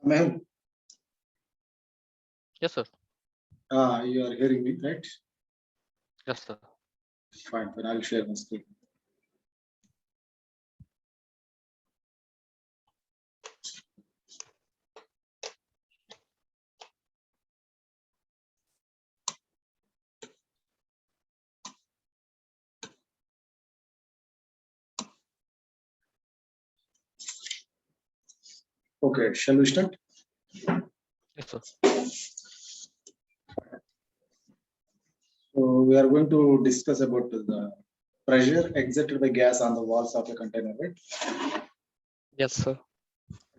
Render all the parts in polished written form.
Mehul, Yes, sir. you are hearing me, right? Yes, sir. Fine, then I'll share my screen. Okay, shall we start? Yes, sir. So we are going to discuss about the pressure exerted by gas on the walls of a container, right? Yes, sir.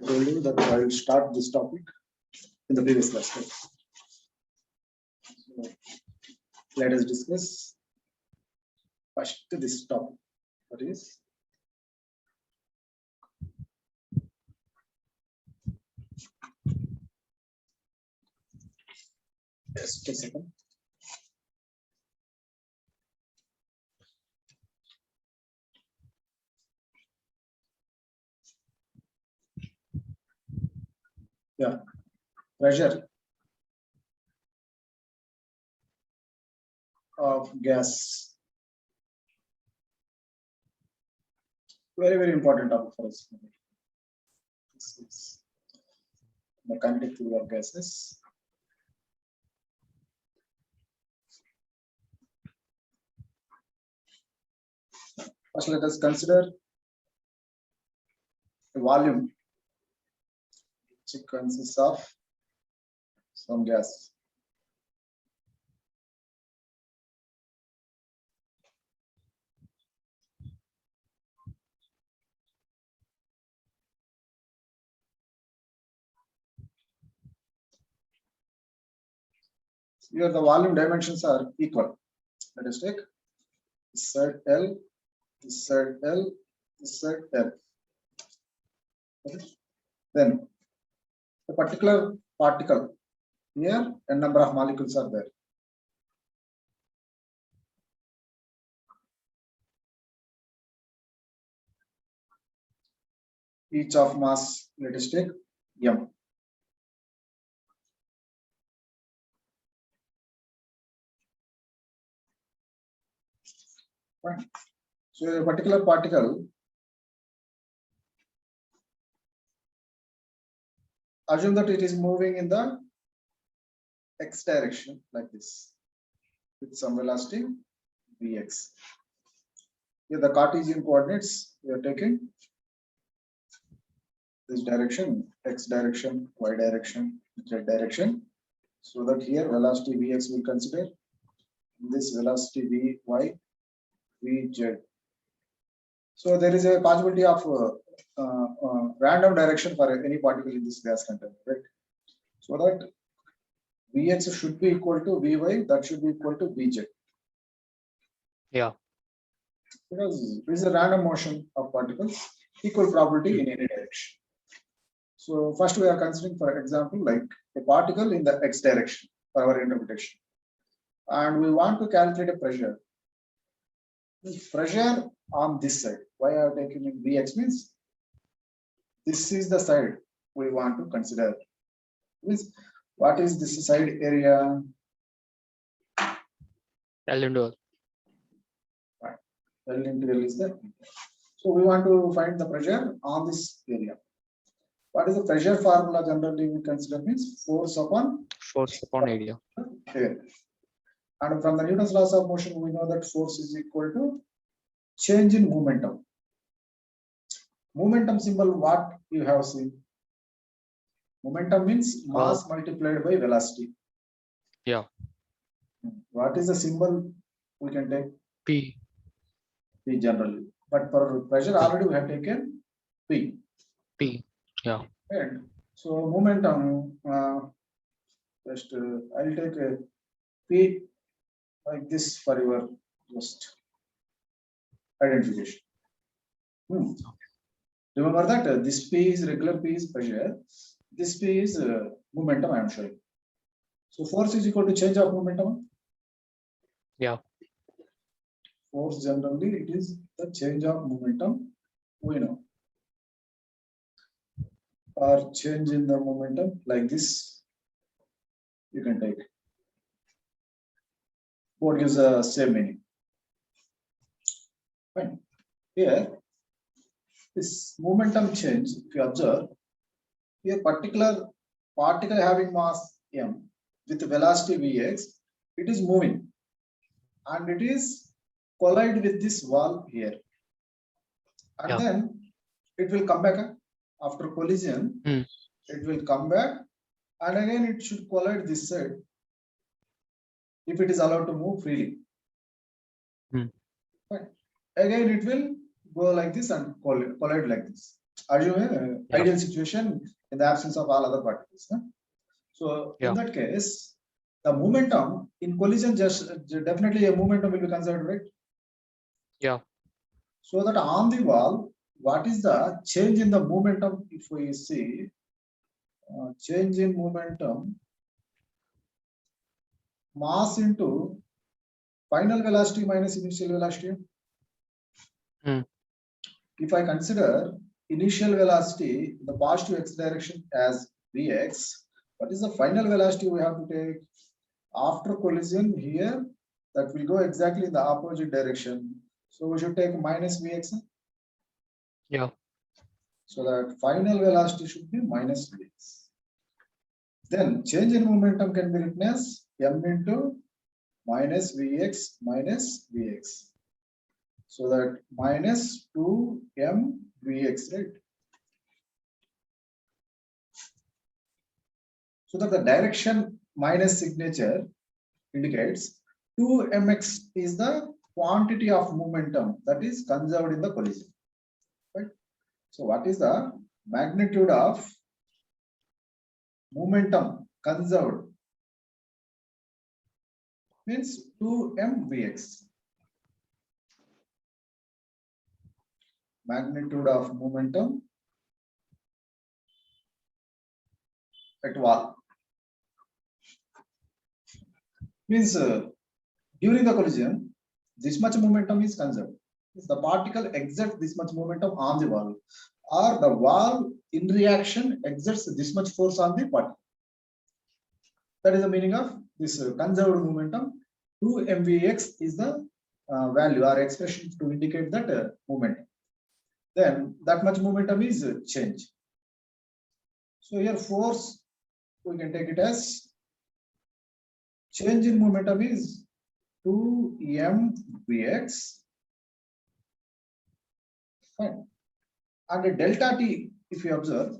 I told you that I will start this topic in the previous class. Right? So let us discuss first this topic. That is just a second. Yeah, pressure of gas. Very, very important topic for us. This is the kinetic theory of gases. First, let us consider the volume, which consists of some gas. Here the volume dimensions are equal. Let us take this side L, this side L, this side L. Okay. Then the particular particle here, a number of molecules are there. Each of mass, let us take M. Fine. So a particular particle, assume that it is moving in the x direction like this with some velocity Vx. Here the Cartesian coordinates we are taking this direction, x direction, y direction, z direction, so that here velocity Vx will consider this velocity Vy, Vz. So there is a possibility of random direction for any particle in this gas container, right? So that Vx should be equal to Vy, that should be equal to Vz. Yeah. Because this is a random motion of particles, equal probability in any direction. So first we are considering, for example, like a particle in the x direction for our interpretation. And we want to calculate a pressure. Pressure on this side. Why I have taken in Vx means this is the side we want to consider. Means what is this side area? L into L. L into L is the. So we want to find the pressure on this area. What is the pressure formula generally we consider means force upon area. air. And from the Newton's laws of motion, we know that force is equal to change in momentum. Momentum symbol, what you have seen? Momentum means mass multiplied by velocity. Yeah. What is the symbol we can take? P. P generally. But for pressure already we have taken P. P. Yeah. And so momentum, just I'll take a P like this for your just identification. Remember that this P is regular P is pressure, this P is momentum I am showing. So force is equal to change of momentum. Yeah. Force generally it is the change of momentum, we know. or change in the momentum like this, you can take. Both gives the same meaning. Fine. Here, this momentum change, if you observe, here particular particle having mass m with velocity vx, it is moving and it is collide with this wall here, and Yeah. then it will come back after collision. It will come back and again it should collide this side if it is allowed to move freely. Fine. Again it will go like this and collide like this. Assume ideal situation in the absence of all other particles. So in that case, the momentum in collision just definitely a momentum will be considered, right? Yeah. So that on the wall, what is the change in the momentum? If we see change in momentum, mass into final velocity minus initial velocity. If I consider initial velocity in the positive x direction as vx, what is the final velocity we have to take after collision here? That will go exactly in the opposite direction. So we should take minus vx. Yeah. So that final velocity should be minus vx. Then change in momentum can be written as m into minus vx minus vx. So that minus 2m vx, right? So that the direction minus signature indicates 2mx is the quantity of momentum that is conserved in the collision. Right? So what is the magnitude of momentum conserved? Means 2m vx. Magnitude of momentum at wall. Means during the collision, this much momentum is conserved. If the particle exerts this much momentum on the wall, or the wall in reaction exerts this much force on the particle. That is the meaning of this conserved momentum. 2 mvx is the value or expression to indicate that momentum. Then that much momentum is change. So here force, we can take it as change in momentum is 2m vx. Fine. And delta t, if you observe,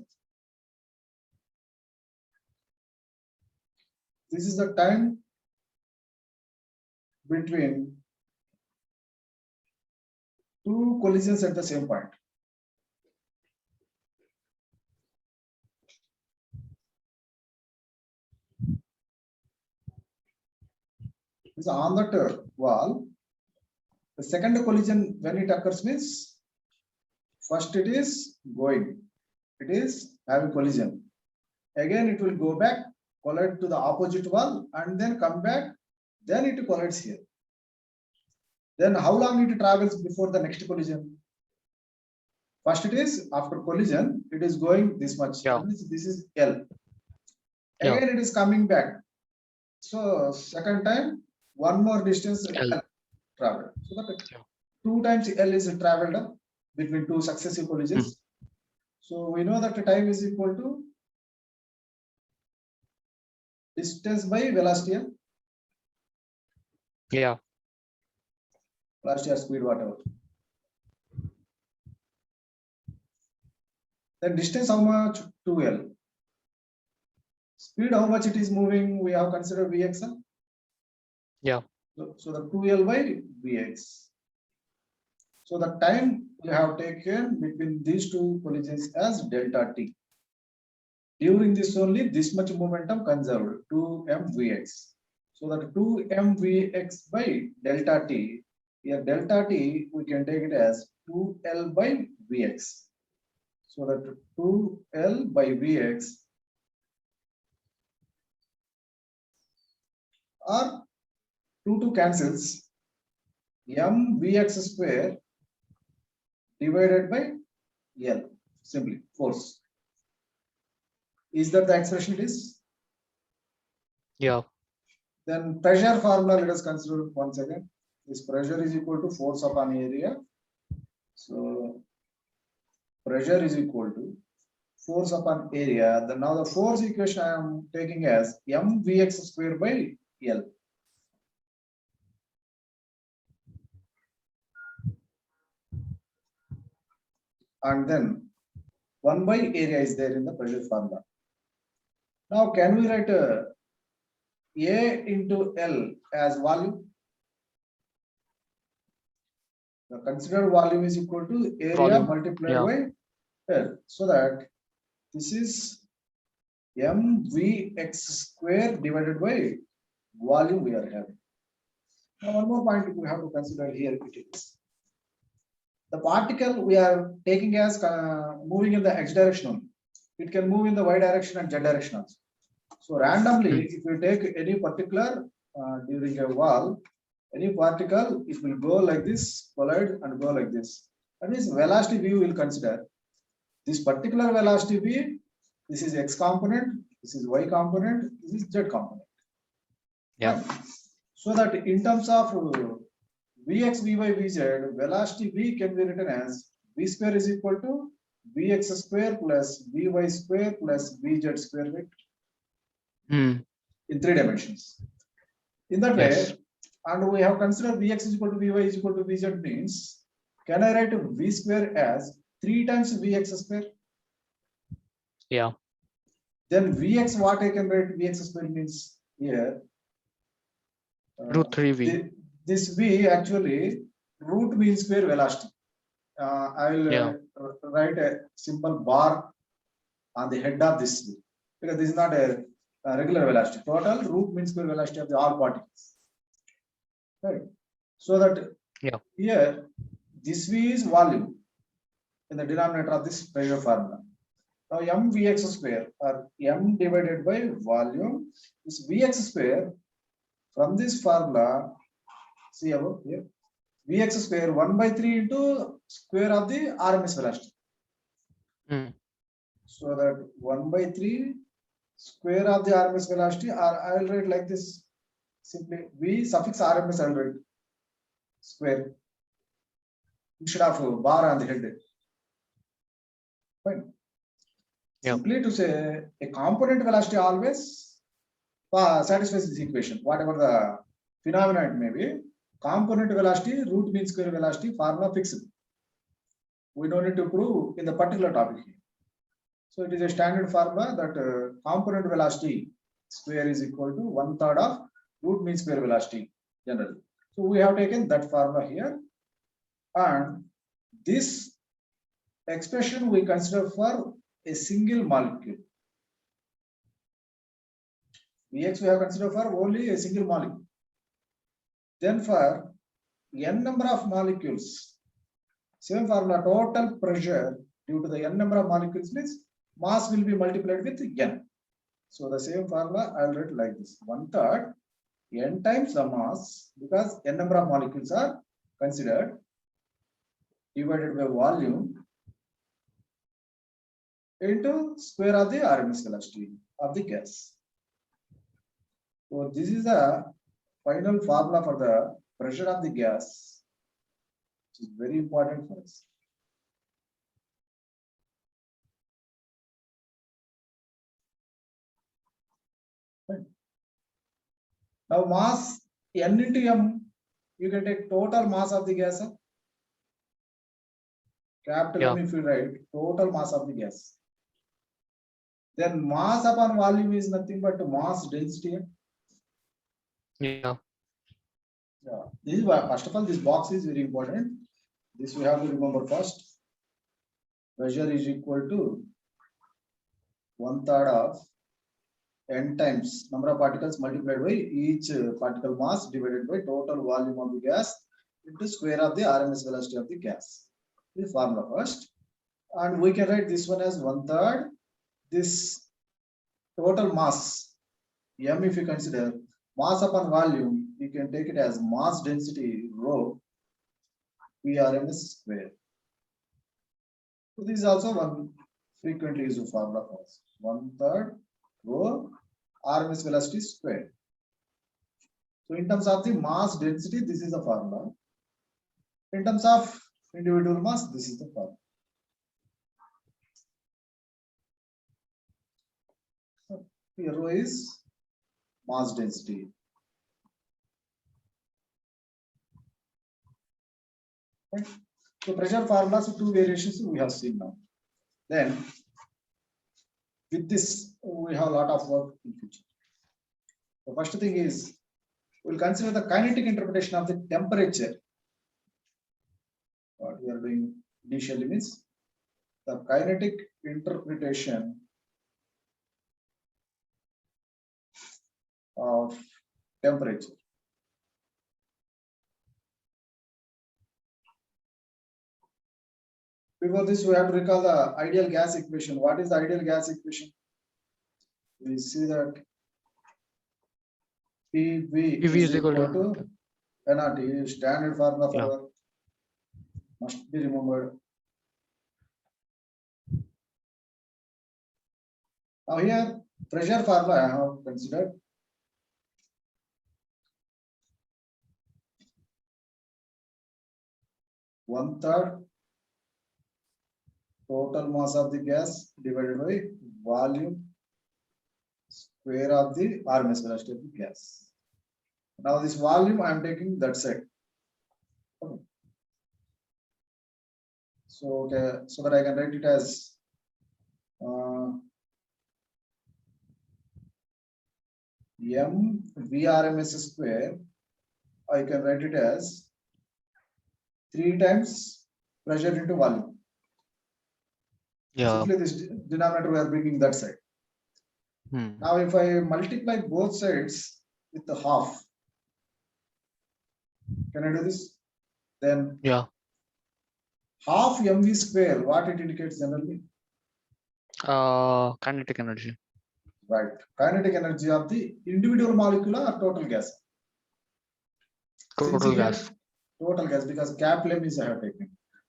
this is the time between two collisions at the same point. So on that wall, the second collision when it occurs means first it is going, it is having collision. Again it will go back, collide to the opposite wall and then come back, then it collides here. Then how long it travels before the next collision? First it is after collision, it is going this much. Yeah. This is L. Again it is coming back. So second time, one more distance L traveled. So that 2 times L is traveled between two successive collisions. So we know that the time is equal to distance by velocity. Yeah. Velocity or speed, whatever. Then distance how much? 2L. Speed how much it is moving? We have considered Vx. Yeah. So the 2L by Vx. So the time we have taken between these two collisions as delta t. During this only this much momentum conserved 2m Vx. So that 2m Vx by delta t. Here delta t we can take it as 2L by Vx. So that 2L by Vx or 2 cancels, m Vx square divided by L, simply force. Is that the expression it is? Yeah. Then pressure formula, let us consider once again. This pressure is equal to force upon area. So pressure is equal to force upon area. Then now the force equation I am taking as mvx square by L. And then 1 by area is there in the pressure formula. Now can we write A into L as volume? The considered volume is equal to area Volume, multiplied yeah. by L. So that this is mvx square divided by volume we are having. Now one more point we have to consider here it is. The particle we are taking as moving in the x direction only. It can move in the y direction and z direction also. So randomly, if you take any particular during a wall, any particle, it will go like this, collide and go like this. That means velocity v will consider this particular velocity v. This is x component, this is y component, this is z component. Yeah. So that in terms of Vx, Vy, Vz, velocity v can be written as v square is equal to Vx square plus Vy square plus Vz square, right? Hmm. In 3 dimensions. In that way, Yes. and we have considered Vx is equal to Vy is equal to Vz means, can I write v square as 3 times Vx square? Yeah. Then Vx, what I can write Vx square means here. Root 3v. This v actually root mean square velocity. I will Yeah. write a simple bar on the head of this v, because this is not a regular velocity. Total root mean square velocity of the all particles. Right. So that Yeah. here this v is volume in the denominator of this pressure formula. Now mvx square or m divided by volume is vx square. From this formula, see above here, Vx square 1 by 3 into square of the RMS velocity. Hmm. So that 1 by 3 square of the RMS velocity, or I will write like this simply V suffix RMS, I will write square instead of a bar on the head. Fine. Yeah. Simply to say a component velocity always satisfies this equation, whatever the phenomena it may be. Component velocity, root mean square velocity, formula fixed. We don't need to prove in the particular topic here. So it is a standard formula that component velocity square is equal to 1/3 of root mean square velocity generally. So we have taken that formula here, and this expression we consider for a single molecule. Vx we have considered for only a single molecule. Then for n number of molecules, same formula, total pressure due to the n number of molecules means mass will be multiplied with n. So the same formula I'll write like this: 1/3 n times the mass, because n number of molecules are considered, divided by volume into square of the RMS velocity of the gas. So this is the final formula for the pressure of the gas, which is very important for us. Now mass n into m, you can take total mass of the gas. Capital Yeah. M if you write total mass of the gas. Then mass upon volume is nothing but mass density. Yeah. Yeah. This is why, first of all, this box is very important. This we have to remember first. Pressure is equal to 1/3 of n times number of particles multiplied by each particle mass divided by total volume of the gas into square of the RMS velocity of the gas. The formula first, and we can write this one as 1/3. This total mass m, if you consider mass upon volume, you can take it as mass density rho PRMS square. So this is also one frequently used formula for us. 1/3 rho RMS velocity squared. So in terms of the mass density, this is the formula. In terms of individual mass, this is the formula. So here rho is mass density. Right? So pressure formulas, two variations we have seen now. Then with this, we have a lot of work in future. The first thing is we'll consider the kinetic interpretation of the temperature. What we are doing initially means the kinetic interpretation of temperature. Before this, we have to recall the ideal gas equation. What is the ideal gas equation? We see that PV is equal to NRT, standard formula for work. Must be remembered. Now here, pressure formula I have considered. One-third total mass of the gas divided by volume square of the RMS velocity of the gas. Now this volume I am taking that side. Okay. So that I can write it as M VRMS square. I can write it as 3 times pressure into volume. Yeah. Simply this denominator we are bringing that side. Now if I multiply both sides with the half, can I do this? Then Yeah. half mv square, what it indicates generally? Kinetic energy. Right. Kinetic energy of the individual molecule or total gas? Total gas. Total gas, because Kaplan is I have taken.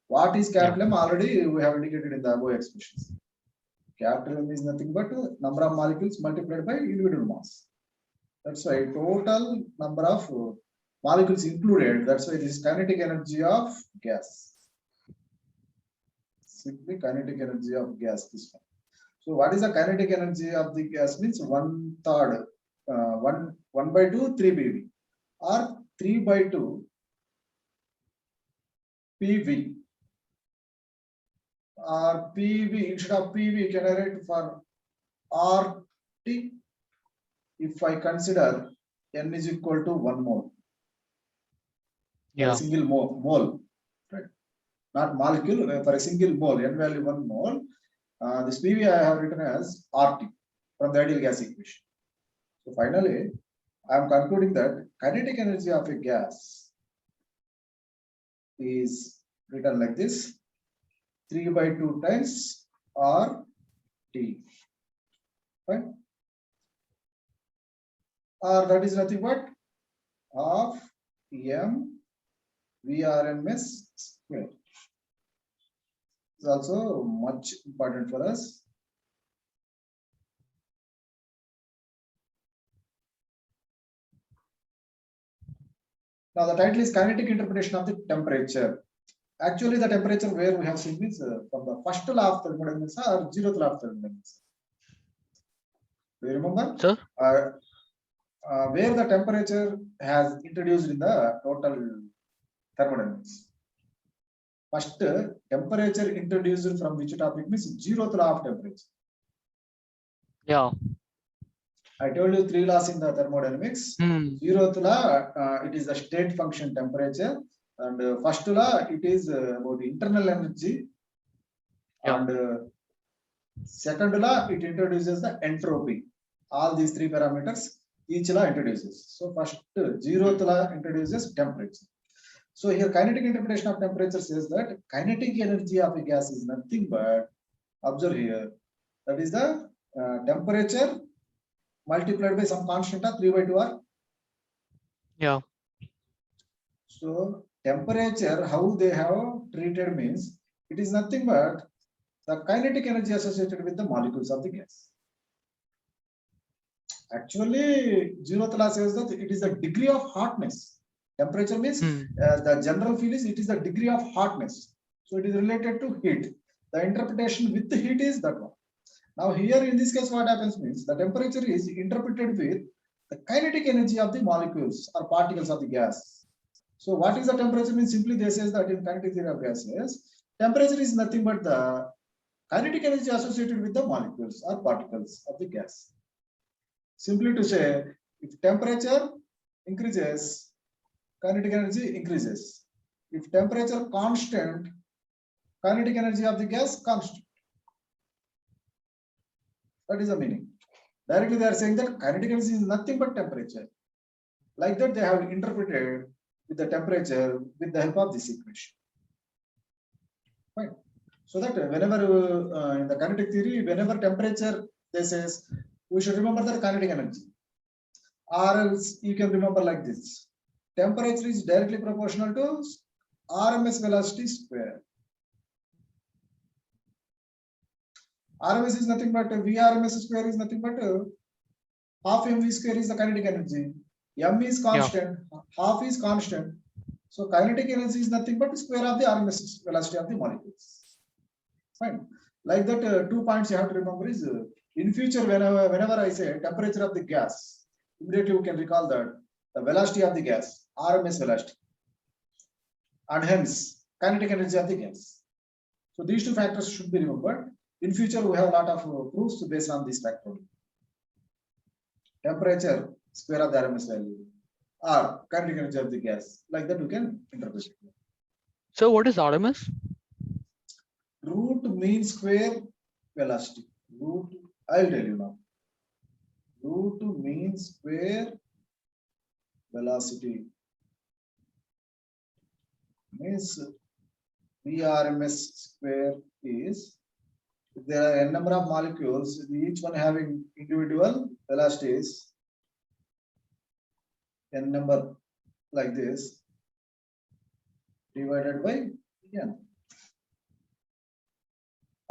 What is Kaplan? Already we have indicated in the above expressions. Kaplan is nothing but number of molecules multiplied by individual mass. That's why total number of molecules included. That's why this is kinetic energy of gas. Simply kinetic energy of gas. This one. So what is the kinetic energy of the gas? Means 1/3, 1/2, 3 PV, or 3/2 PV, or PV. Instead of PV, can I write for RT? If I consider N is equal to 1 mole. Yeah. A single mole, right? Not molecule, for a single mole, N value 1 mole. This PV I have written as RT from the ideal gas equation. So finally, I am concluding that kinetic energy of a gas is written like this: 3/2 times RT, right? Or that is nothing but half M VRMS square. Is also much important for us. Now the title is kinetic interpretation of the temperature. Actually, the temperature where we have seen is from the first law of thermodynamics or 0th law of thermodynamics. Do you remember? Sir? Where the temperature has introduced in the total thermodynamics. First, temperature introduced from which topic means 0th law of temperature. Yeah. I told you 3 laws in the thermodynamics. 0th law, it is the state function temperature, and first law, it is about internal energy, and second law, it introduces the entropy. All these 3 parameters, each law introduces. So first 0th law introduces temperature. So here kinetic interpretation of temperature says that kinetic energy of a gas is nothing but, observe here, that is the temperature multiplied by some constant of 3/2 R. Yeah. So temperature, how they have treated means, it is nothing but the kinetic energy associated with the molecules of the gas. Actually, zeroth law says that it is the degree of hotness. Temperature means the general feel is it is the degree of hotness. So it is related to heat. The interpretation with the heat is that one. Now here in this case, what happens means the temperature is interpreted with the kinetic energy of the molecules or particles of the gas. So what is the temperature means? Simply they says that in kinetic theory of gases, temperature is nothing but the kinetic energy associated with the molecules or particles of the gas. Simply to say, if temperature increases, kinetic energy increases. If temperature constant, kinetic energy of the gas constant. That is the meaning. Directly they are saying that kinetic energy is nothing but temperature. Like that they have interpreted with the temperature with the help of this equation. Fine. So that whenever in the kinetic theory, whenever temperature they says, we should remember the kinetic energy. Or else you can remember like this. Temperature is directly proportional to RMS velocity square. RMS is nothing but VRMS square is nothing but half mv square is the kinetic energy. M is constant, half is constant. So kinetic energy is nothing but square of the RMS velocity of the molecules. Fine. Like that, 2 points you have to remember is in future whenever I say temperature of the gas, immediately you can recall that the velocity of the gas, RMS velocity, and hence kinetic energy of the gas. So these two factors should be remembered. In future, we have a lot of proofs based on this factor. Temperature, square of the RMS value, or kinetic energy of the gas. Like that, we can interpret it. So what is RMS? Root mean square velocity. Root, I'll tell you now. Root mean square velocity means VRMS square is, if there are n number of molecules, each one having individual velocities, n number like this, divided by n.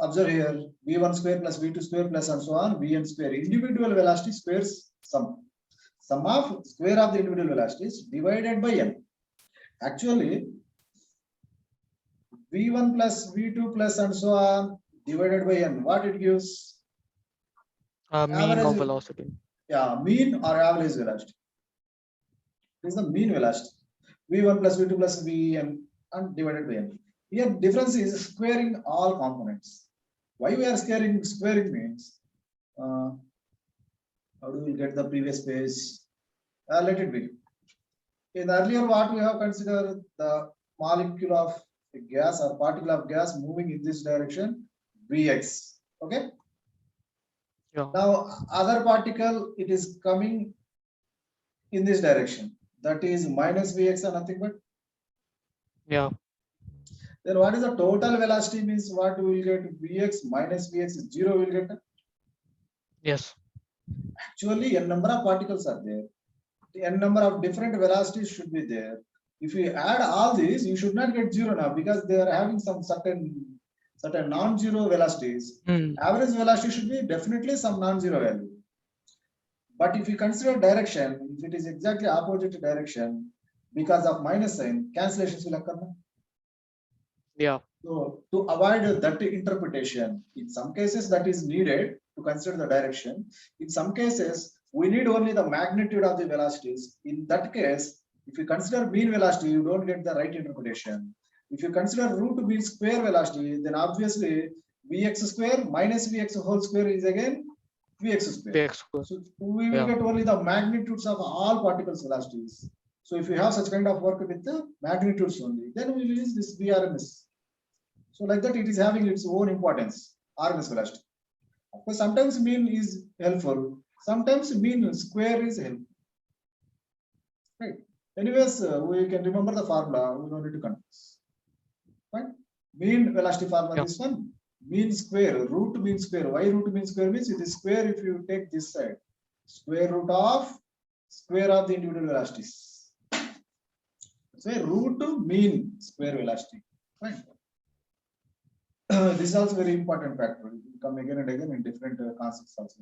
Observe here, v1 square plus v2 square plus and so on, vn square. Individual velocity squares sum. Sum of square of the individual velocities divided by n. Actually, v1 plus v2 plus and so on divided by n. What it gives? Mean Average, of velocity. Yeah, mean or average velocity. This is the mean velocity. v1 plus v2 plus vn and divided by n. Here difference is squaring all components. Why we are squaring means, how do we get the previous page? Let it be. In earlier what we have considered the molecule of gas or particle of gas moving in this direction, Vx. Okay. Yeah. Now other particle, it is coming in this direction. That is minus Vx or nothing but. Yeah. Then what is the total velocity means? What we will get? Vx minus Vx is 0 will get. Yes. Actually, n number of particles are there. The n number of different velocities should be there. If you add all these, you should not get 0 now because they are having some certain non-zero velocities. Average velocity should be definitely some non-zero value. But if you consider direction, if it is exactly opposite direction, because of minus sign, cancellations will occur. Yeah. So to avoid that interpretation, in some cases that is needed to consider the direction. In some cases, we need only the magnitude of the velocities. In that case, if you consider mean velocity, you don't get the right interpretation. If you consider root mean square velocity, then obviously Vx square minus Vx whole square is again Vx square. Vx square. So we will get only the magnitudes of all particles velocities. So if you have such kind of work with the magnitudes only, then we will use this VRMS. So like that, it is having its own importance, RMS velocity. Of course, sometimes mean is helpful. Sometimes mean square is helpful. Right. Anyways, we can remember the formula. We don't need to confuse. Right. Mean velocity formula. This one. Mean square. Root mean square. Why root mean square means it is square if you take this side. Square root of square of the individual velocities. So root mean square velocity. Right. This is also very important factor. It will come again and again in different concepts also.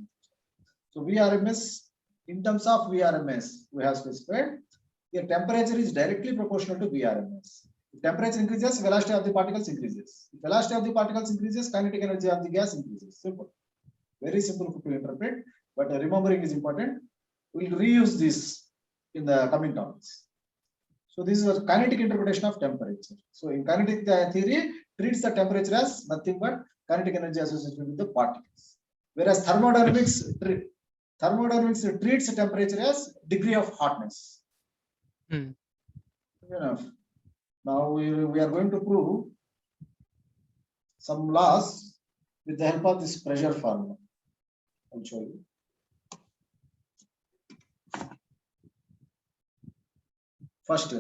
So VRMS, in terms of VRMS, we have specified here temperature is directly proportional to VRMS. If temperature increases, velocity of the particles increases. If velocity of the particles increases, kinetic energy of the gas increases. Simple. Very simple to interpret, but remembering is important. We'll reuse this in the coming topics. So this is a kinetic interpretation of temperature. So in kinetic theory, treats the temperature as nothing but kinetic energy associated with the particles. Whereas thermodynamics treats the temperature as degree of hotness. Enough. Now we are going to prove some laws with the help of this pressure formula. I'll show you. First,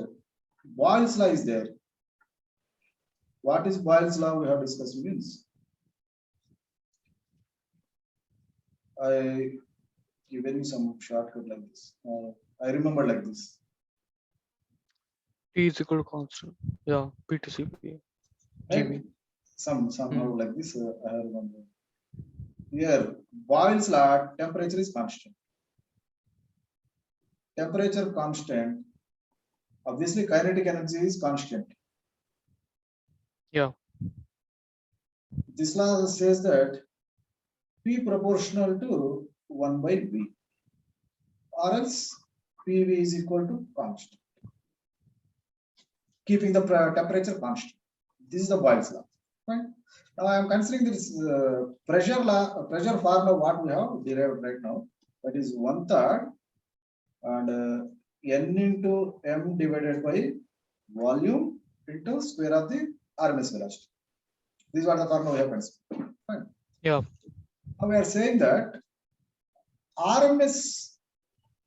Boyle's law is there. What is Boyle's law? We have discussed means. I given some shortcut like this. I remember like this. T is equal to constant. Yeah, P to CP. Right? Somehow like this. I remember. Here, Boyle's law, temperature is constant. Temperature constant. Obviously, kinetic energy is constant. Yeah. This law says that P proportional to 1 by V, or else PV is equal to constant, keeping the temperature constant. This is the Boyle's law. Right? Now I am considering this pressure law, pressure formula what we have derived right now. That is 1/3 and N into M divided by volume into square of the RMS velocity. This is what the formula we have considered. Fine. Yeah. Now we are saying that RMS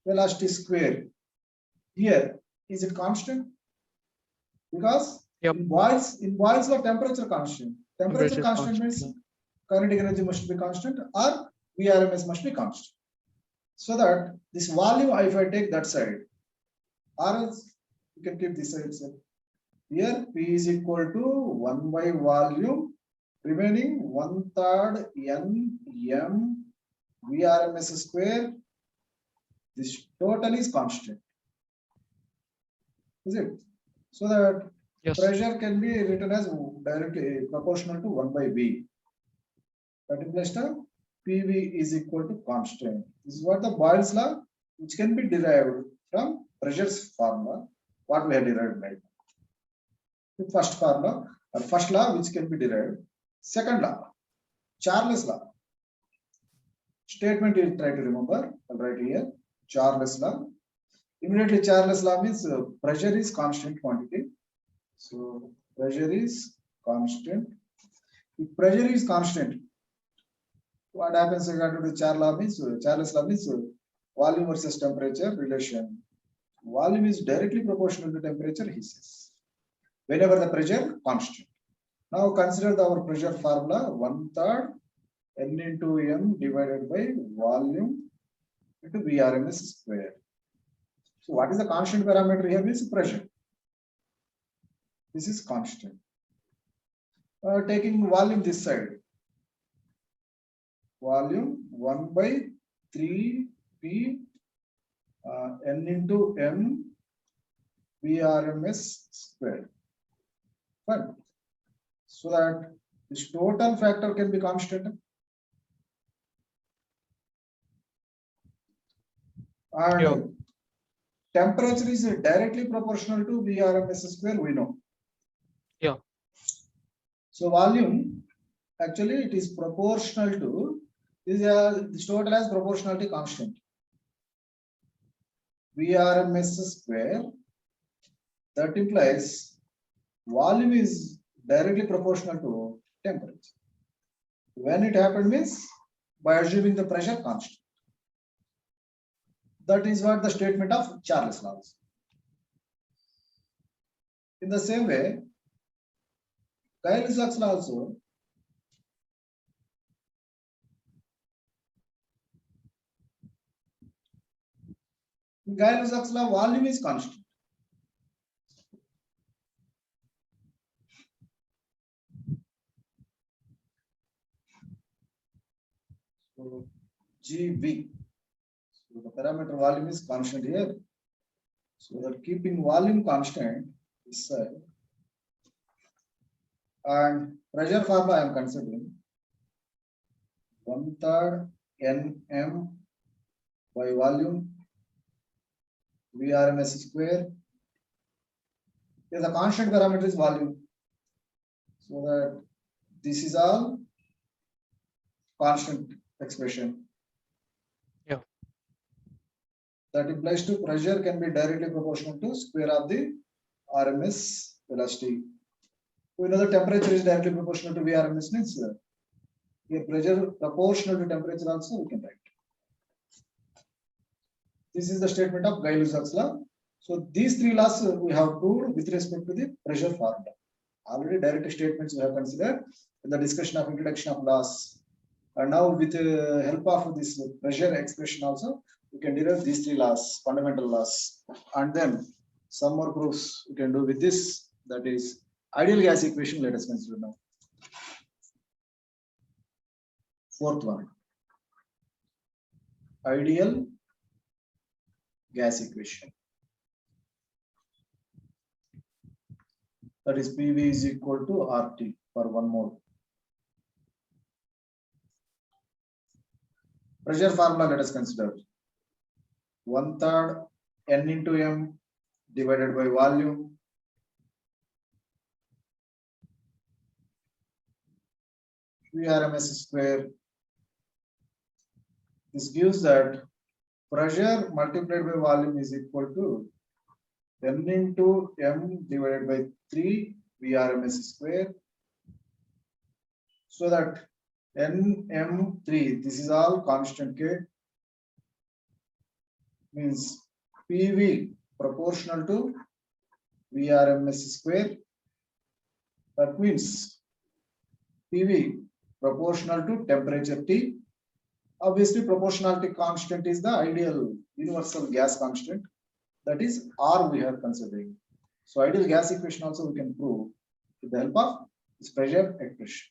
velocity square here is a constant because in Boyle's law temperature constant. Temperature constant means kinetic energy must be constant or VRMS must be constant. So that this volume, if I take that side, or else you can keep this side itself. Here P is equal to 1 by volume, remaining 1/3 N M VRMS square. This total is constant. Is it? So that pressure can be written as directly proportional to 1 by V. That implies that PV is equal to constant. This is what the Boyle's law, which can be derived from pressure's formula, what we have derived right now. The first formula or first law which can be derived. Second law, Charles law. Statement you try to remember. I'll write here. Charles law. Immediately Charles law means pressure is constant quantity. So pressure is constant. If pressure is constant, what happens regarding to Charles law means volume versus temperature relation. Volume is directly proportional to temperature, he says. Whenever the pressure constant. Now consider our pressure formula 1/3 N into M divided by volume into VRMS square. So what is the constant parameter here is pressure. This is constant. Taking volume this side. Volume 1 by 3 P N into M VRMS square. Fine. So that this total factor can be constant. And temperature is directly proportional to VRMS square, we know. Yeah. So volume, actually it is proportional to, this total as proportionality constant. VRMS square, that implies volume is directly proportional to temperature. When it happened means by assuming the pressure constant. That is what the statement of Charles law is. In the same way, Gay-Lussac's law also. In Gay-Lussac's law, volume is constant. So GV. So the parameter volume is constant here. So that keeping volume constant this side. And pressure formula I am considering 1/3 Nm by volume VRMS square. Here the constant parameter is volume. So that this is all constant expression. Yeah. That implies to pressure can be directly proportional to square of the RMS velocity. We know the temperature is directly proportional to VRMS means here pressure proportional to temperature also we can write. This is the statement of Guy-Lussac's law. So these three laws we have proved with respect to the pressure formula. Already direct statements we have considered in the discussion of introduction of laws. And now with the help of this pressure expression also, we can derive these three laws, fundamental laws. And then some more proofs we can do with this, that is ideal gas equation. Let us consider now. Fourth one, ideal gas equation. That is PV is equal to RT for 1 mole. Pressure formula let us consider 1/3 N into M divided by volume VRMS square. This gives that pressure multiplied by volume is equal to N into M divided by 3 VRMS square. So that NM3, this is all constant K, means PV proportional to VRMS square. That means PV proportional to temperature T. Obviously, proportionality constant is the ideal universal gas constant. That is R we are considering. So ideal gas equation also we can prove with the help of this pressure expression.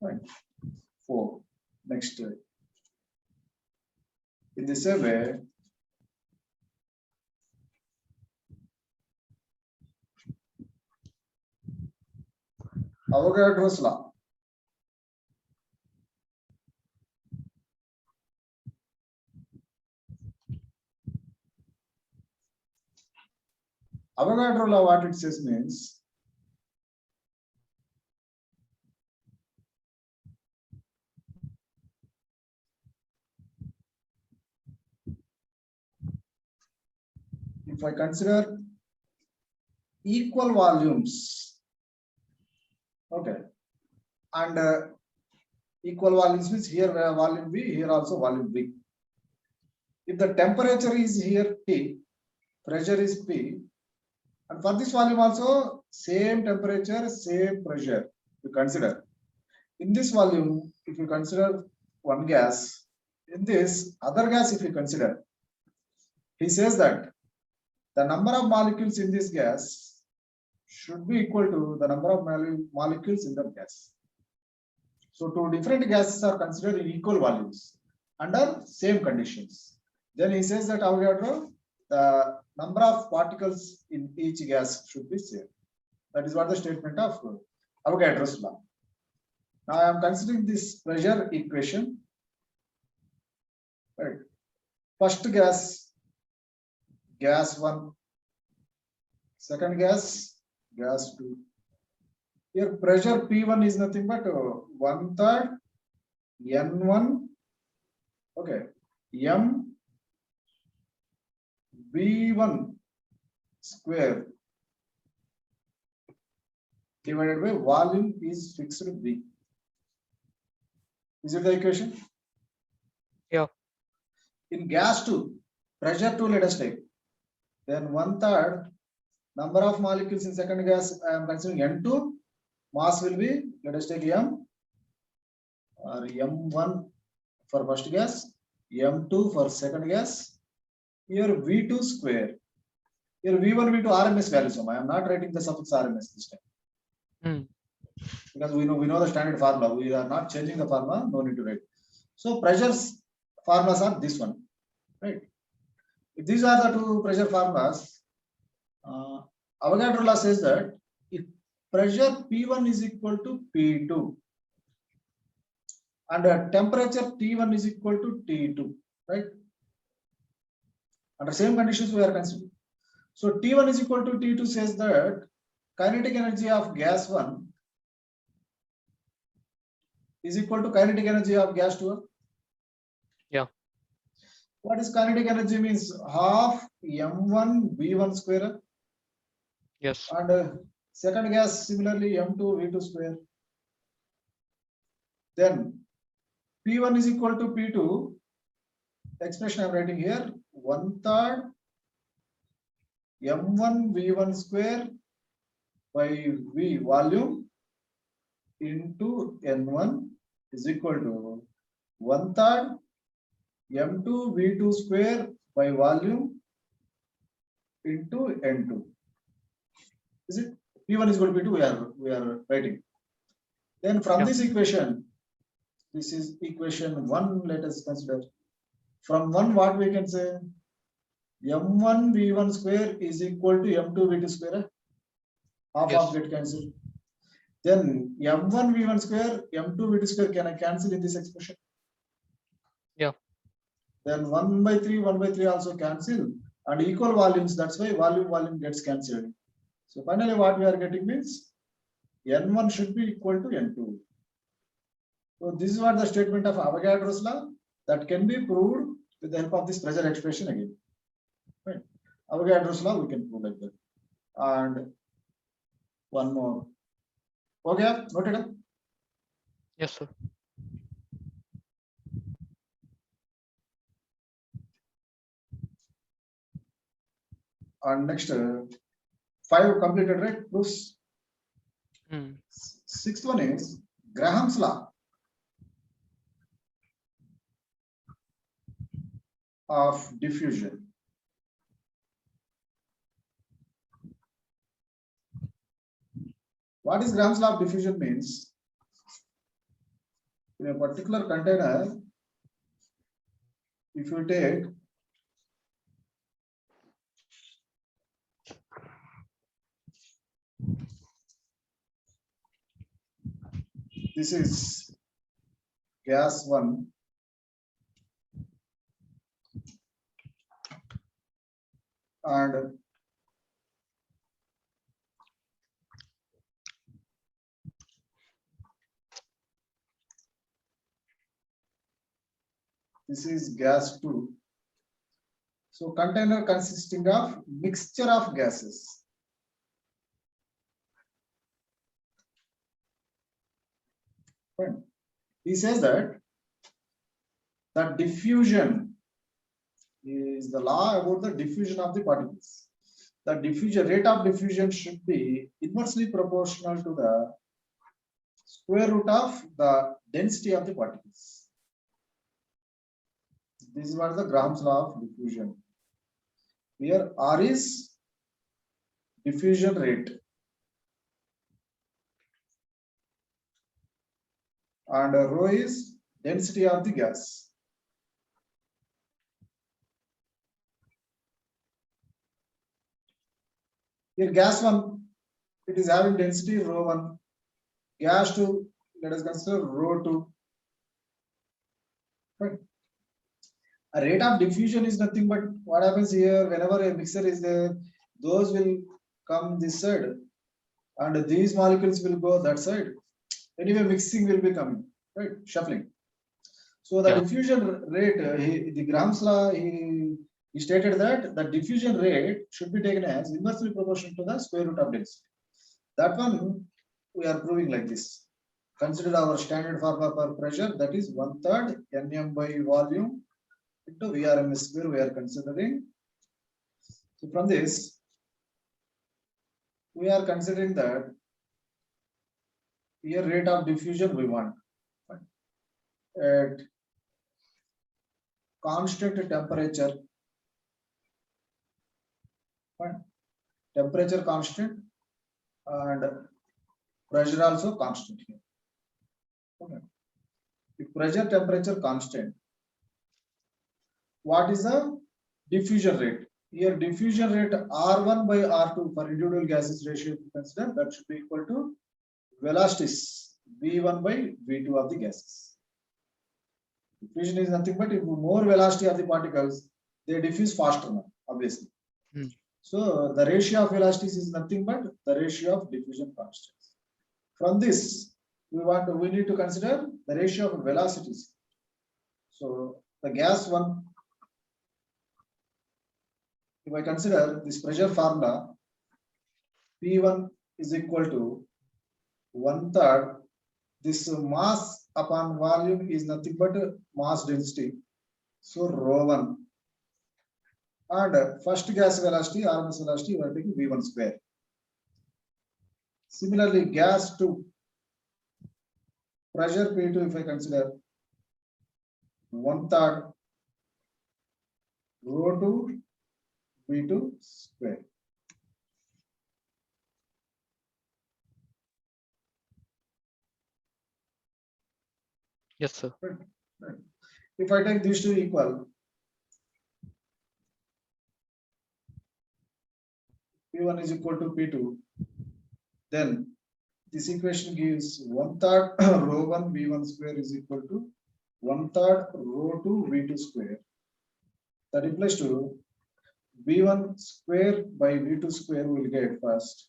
Right. 4. Next. In the same way, Avogadro's law. Avogadro law, what it says means if I consider equal volumes, okay, and equal volumes means here volume V, here also volume V. If the temperature is here T, pressure is P, and for this volume also same temperature, same pressure. You consider in this volume, if you consider one gas, in this other gas, if you consider, he says that the number of molecules in this gas should be equal to the number of molecules in the gas. So two different gases are considered in equal volumes under same conditions. Then he says that Avogadro, the number of particles in each gas should be same. That is what the statement of Avogadro's law. Now I am considering this pressure equation. Right. First gas, gas 1. Second gas, gas 2. Here pressure P1 is nothing but 1/3 N1, okay, M V1 square divided by volume is fixed V. Is it the equation? Yeah. In gas 2, pressure 2 let us take. Then 1/3 number of molecules in second gas I am considering N2. Mass will be, let us take M or M1 for first gas, M2 for second gas. Here V2 square. Here V1, V2 RMS values. I am not writing the suffix RMS this time. because we know the standard formula. We are not changing the formula, no need to write. So pressures formulas are this one, right? If these are the two pressure formulas, Avogadro law says that if pressure P1 is equal to P2 and temperature T1 is equal to T2, right? Under same conditions we are considering. So T1 is equal to T2 says that kinetic energy of gas 1 is equal to kinetic energy of gas 2. Yeah. What is kinetic energy means? Half m1 v1 square. Yes. And second gas similarly m2 v2 square. Then P1 is equal to P2. Expression I am writing here 1/3 m1 v1 square by v volume into n1 is equal to 1/3 m2 v2 square by volume into n2. Is it? P1 is equal to P2 we are writing. Then from this equation, this is equation 1, let us consider. From 1 what we can say? m1 v1 square is equal to m2 v2 square. Half get cancelled. Then m1 v1 square, m2 v2 square can I cancel in this expression? Yeah. Then 1/3 also cancel and equal volumes. That's why volume gets cancelled. So finally what we are getting means n1 should be equal to n2. So this is what the statement of Avogadro's law that can be proved with the help of this pressure expression again. Right. Avogadro's law we can prove like that. And one more. Okay, noted. Yes, sir. And next 5 completed, right? Proofs. Sixth one is Graham's law of diffusion. What is Graham's law of diffusion means? In a particular container, if you take this is gas 1 and this is gas 2. So container consisting of mixture of gases. Fine. He says that diffusion is the law about the diffusion of the particles. The diffusion rate of diffusion should be inversely proportional to the square root of the density of the particles. This is what the Graham's law of diffusion. Here R is diffusion rate and rho is density of the gas. Here gas 1, it is having density rho 1. Gas 2, let us consider rho 2. Right. A rate of diffusion is nothing but what happens here whenever a mixture is there, those will come this side and these molecules will go that side. Anyway, mixing will be coming, right? Shuffling. So the diffusion rate, the Graham's law, he stated that the diffusion rate should be taken as inversely proportional to the square root of density. That one we are proving like this. Consider our standard formula for pressure, that is 1/3 Nm by volume into Vrms square we are considering. So from this, we are considering that here rate of diffusion we want at constant temperature. Temperature constant and pressure also constant here. Okay. If pressure temperature constant, what is the diffusion rate? Here diffusion rate R1 by R2 for individual gases ratio, if you consider, that should be equal to velocities V1 by V2 of the gases. Diffusion is nothing but if more velocity of the particles, they diffuse faster now, obviously. So the ratio of velocities is nothing but the ratio of diffusion constants. From this, we need to consider the ratio of velocities. So the gas one, if I consider this pressure formula, P1 is equal to 1/3. This mass upon volume is nothing but mass density. So ρ1. And first gas velocity, RMS velocity, we are taking V1 square. Similarly, gas 2, pressure P2, if I consider 1/3 ρ2 V2 square. Yes, sir. Right. If I take these two equal, P1 is equal to P2, then this equation gives 1/3 ρ1 V1 square is equal to 1/3 ρ2 V2 square. That implies to V1 square by V2 square will get first.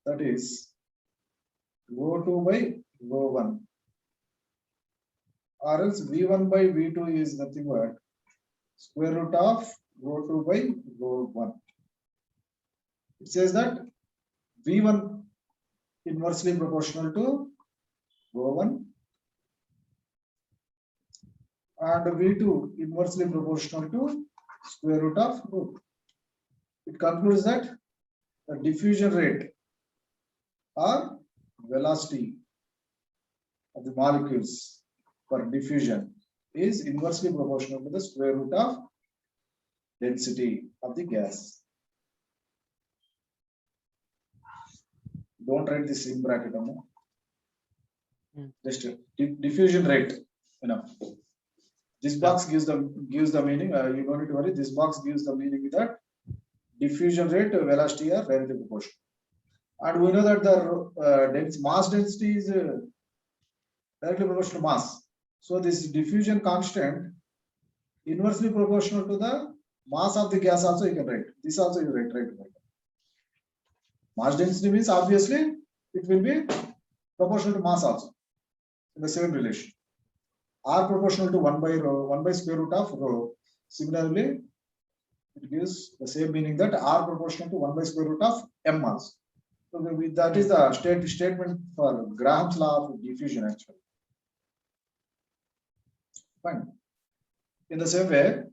That is ρ2 by ρ1. Or else V1 by V2 is nothing but square root of ρ2 by ρ1. It says that V1 inversely proportional to ρ1 and V2 inversely proportional to square root of ρ2. It concludes that the diffusion rate or velocity of the molecules for diffusion is inversely proportional to the square root of density of the gas. Don't write this in bracket. Just diffusion rate. Enough. This box gives the meaning. You don't need to worry. This box gives the meaning that diffusion rate, velocity are directly proportional. And we know that the mass density is directly proportional to mass. So this diffusion constant inversely proportional to the mass of the gas also you can write. This also you write. Mass density means obviously it will be proportional to mass also in the same relation. R proportional to 1 by rho, 1 by square root of rho. Similarly, it gives the same meaning that R proportional to 1 by square root of M also. So that is the statement for Graham's law of diffusion actually. Fine. In the same way,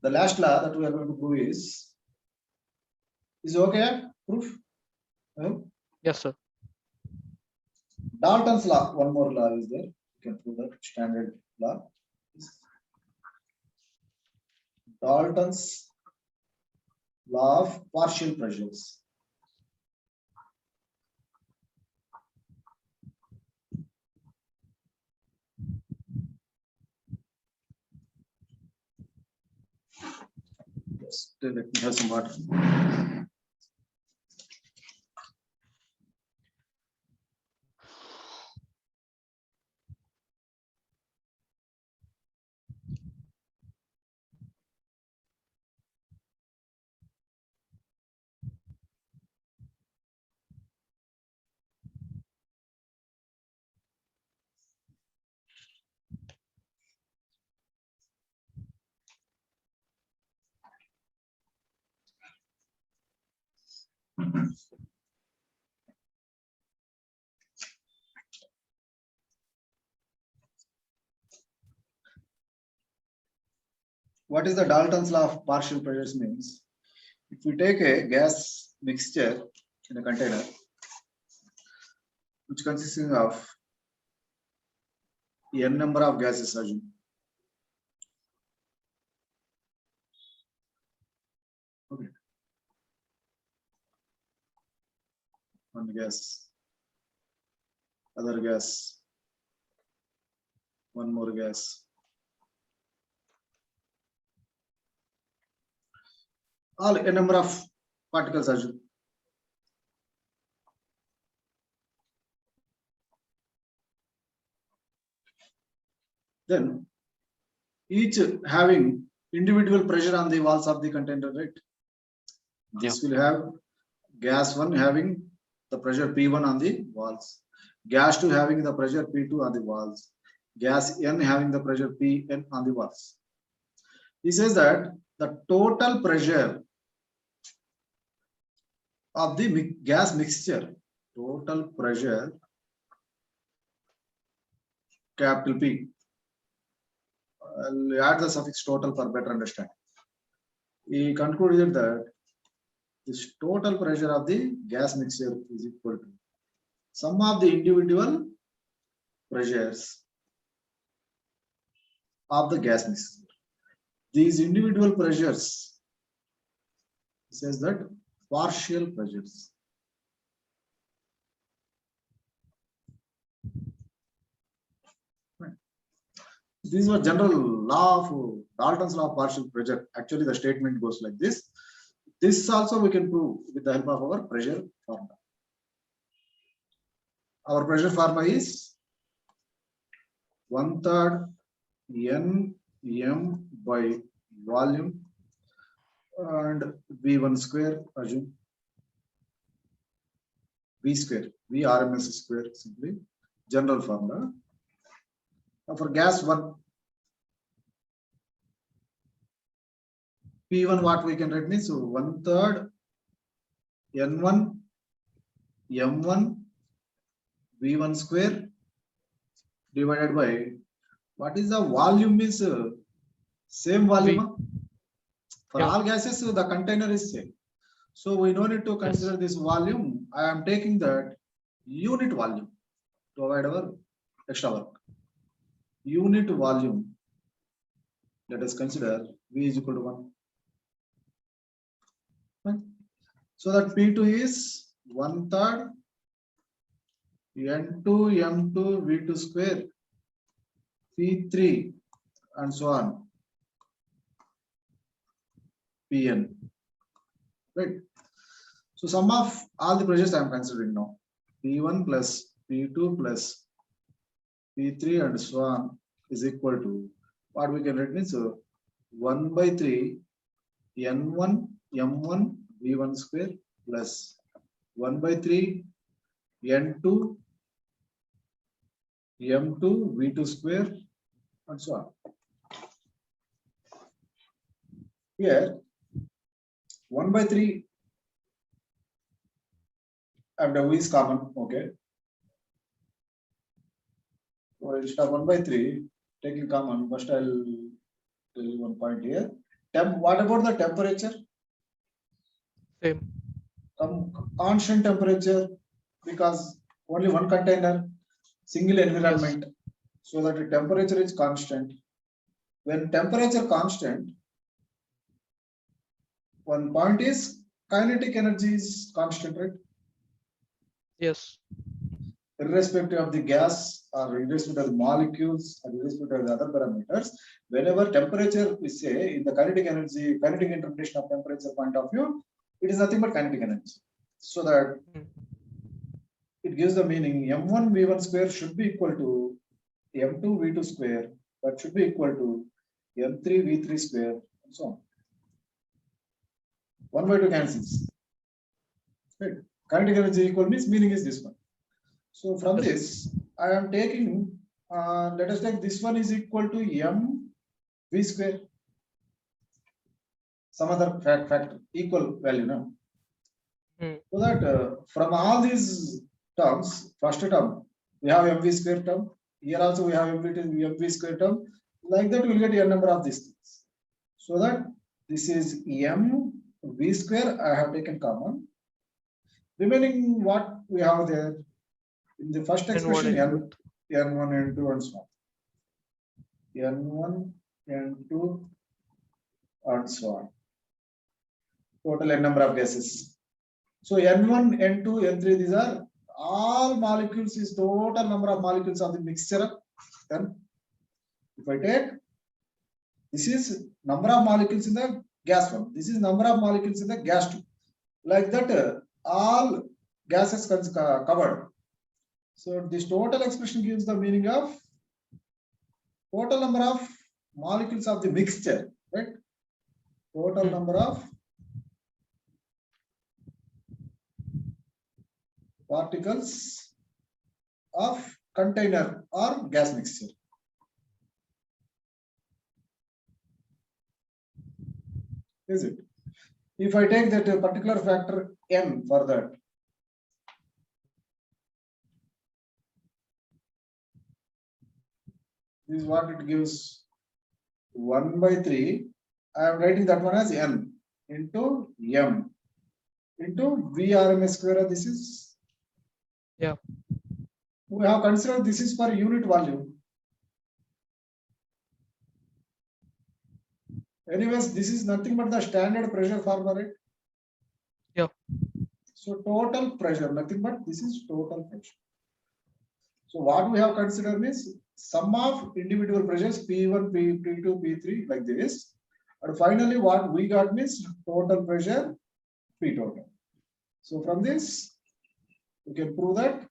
the last law that we are going to prove is okay proof? Yes, sir. Dalton's law, one more law is there. You can prove that standard law. Dalton's law of partial pressures. Yes, let me have some water. What is the Dalton's law of partial pressures means? If we take a gas mixture in a container, which consisting of n number of gases, assume. Okay. One gas. other gas, one more gas. All a number of particles, Arjun. Then each having individual pressure on the walls of the container, right? This will have gas 1 having the pressure P1 on the walls, gas 2 having the pressure P2 on the walls, gas N having the pressure Pn on the walls. He says that the total pressure of the gas mixture, total pressure, capital P. I'll add the suffix total for better understanding. He concluded that this total pressure of the gas mixture is equal to sum of the individual pressures of the gas mixture. These individual pressures, says that partial pressures. These were general law of Dalton's law of partial pressure. Actually, the statement goes like this. This also we can prove with the help of our pressure formula. Our pressure formula is 1/3 Nm by volume and V1 square, Arjun. V square, V RMS square, simply general formula. Now for gas 1, P1 what we can write means 1/3 N1 M1 V1 square divided by what is the volume is same volume for all gases, the container is same. So we don't need to consider this volume. I am taking that unit volume to avoid our extra work. Unit volume, let us consider V is equal to 1. Right? So that P2 is 1/3 N2 M2 V2 square P3 and so on Pn. Right. So sum of all the pressures I am considering now. P1 plus P2 plus P3 and so on is equal to what we can write means 1/3 N1 M1 V1 square plus 1/3 N2 M2 V2 square and so on. Here 1/3 and V is common, okay. So instead of 1/3 taking common, first I'll tell you one point here. What about the temperature? Same. Constant temperature, because only one container, single environment, so that the temperature is constant. When temperature constant, one point is kinetic energy is constant, right? Yes. Irrespective of the gas or irrespective of the molecules or irrespective of the other parameters, whenever temperature we say in the kinetic energy, kinetic interpretation of temperature point of view, it is nothing but kinetic energy. So that it gives the meaning M1 V1 square should be equal to M2 V2 square, that should be equal to M3 V3 square, and so on. 1/2 cancels. Right. Kinetic energy equal means meaning is this one. So from this, I am taking, let us take this one is equal to M V square. Some other factor, equal value now. So that from all these terms, first term, we have MV square term. Here also we have MV square term. Like that, we will get a number of these things. So that this is MV square, I have taken common. Remaining what we have there in the first expression, N1, N2, and so on. N1, N2, and so on. Total n number of gases. So N1, N2, N3, these are all molecules is total number of molecules of the mixture. Then if I take, this is number of molecules in the gas one, this is number of molecules in the gas two. Like that, all gases covered. So this total expression gives the meaning of total number of molecules of the mixture, right? Total number of particles of container or gas mixture. Is it? If I take that particular factor n for that, this is what it gives, 1/3. I am writing that one as n into m into VRMS square. This is, Yeah. we have considered this is per unit volume. Anyways, this is nothing but the standard pressure formula, right? Yeah. So total pressure, nothing but this is total pressure. So what we have considered is sum of individual pressures P1, P2, P3 like this. And finally what we got means total pressure P total. So from this we can prove that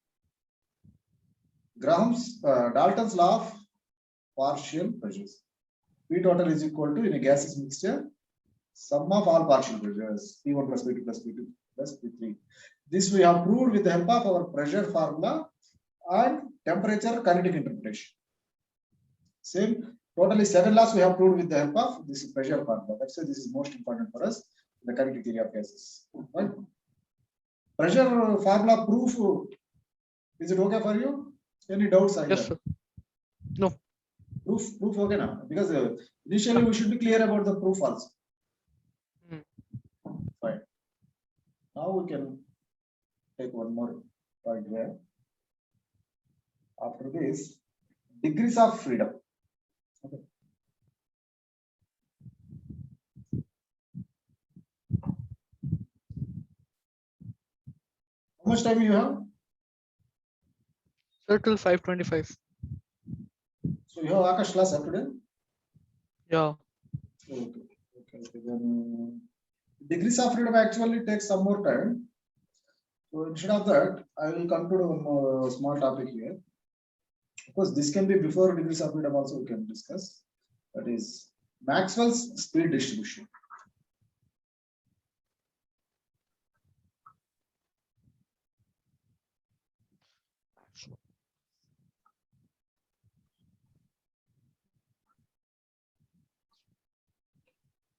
Dalton's law of partial pressures. P total is equal to, in a gaseous mixture, sum of all partial pressures P1 plus P2 plus P2 plus P3. This we have proved with the help of our pressure formula and temperature kinetic interpretation. Same, totally 7 laws we have proved with the help of this pressure formula. That's why this is most important for us in the kinetic theory of gases. Right? Pressure formula proof, is it okay for you? Any doubts? Yes, sir. No. Proof okay now, because initially we should be clear about the proof also. Fine. Now we can take one more point here. After this, degrees of freedom. Okay. How much time you have? Sir, till 5:25. So you have Akash class today? Yeah. Okay. Then degrees of freedom actually takes some more time. So instead of that, I will conclude one more small topic here. Of course, this can be before degrees of freedom also we can discuss. That is Maxwell's speed distribution.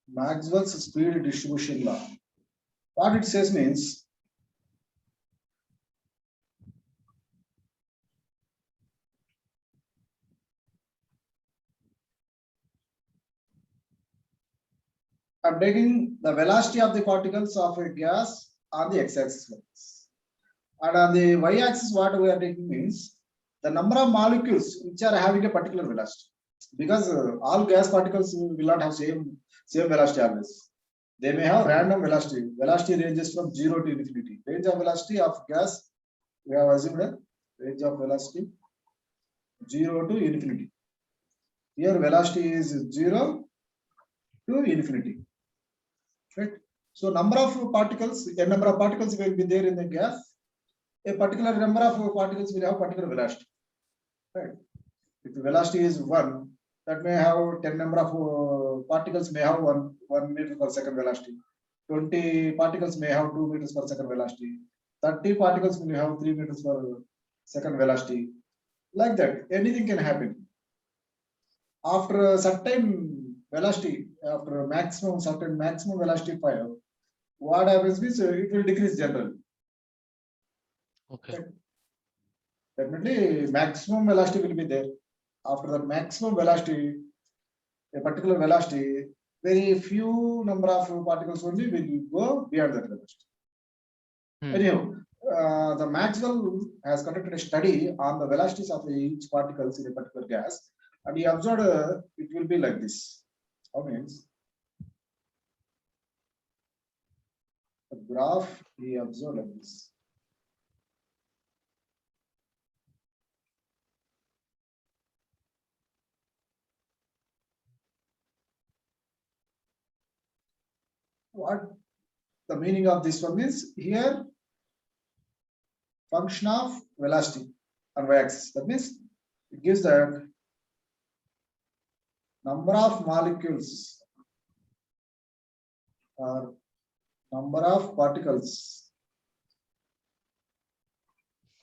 Maxwell's speed distribution law. What it says means, I'm taking the velocity of the particles of a gas on the x-axis, and on the y-axis what we are taking means the number of molecules which are having a particular velocity, because all gas particles will not have same velocity always. They may have random velocity. Velocity ranges from 0 to infinity. Range of velocity of gas, we have assumed a range of velocity 0 to infinity. Here velocity is 0 to infinity. Right? So number of particles, a number of particles will be there in the gas. A particular number of particles will have particular velocity. Right? If the velocity is 1, that may have 10 number of particles may have 1 meter per second velocity. 20 particles may have 2 meters per second velocity. 30 particles may have 3 meters per second velocity. Like that, anything can happen. After a certain velocity, after certain maximum velocity 5, what happens is it will decrease generally. Okay. Definitely, maximum velocity will be there. After the maximum velocity, a particular velocity, very few number of particles only will go beyond that velocity. Anyhow, the Maxwell has conducted a study on the velocities of each particles in a particular gas, and he observed it will be like this. How means the graph he observed like this. what the meaning of this one is here, function of velocity on y-axis. That means it gives that number of molecules or number of particles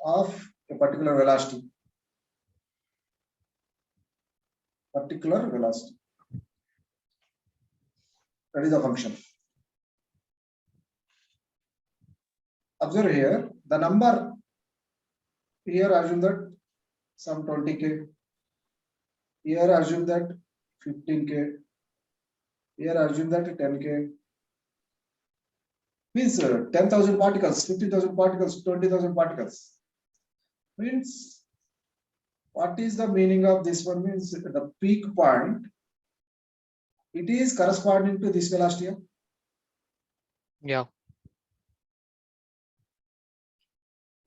of a particular velocity. Particular velocity. That is the function. Observe here the number. Here assume that some 20k. Here assume that 15k. Here assume that 10k. Means 10,000 particles, 50,000 particles, 20,000 particles. Means what is the meaning of this one? Means the peak point, it is corresponding to this velocity. Yeah.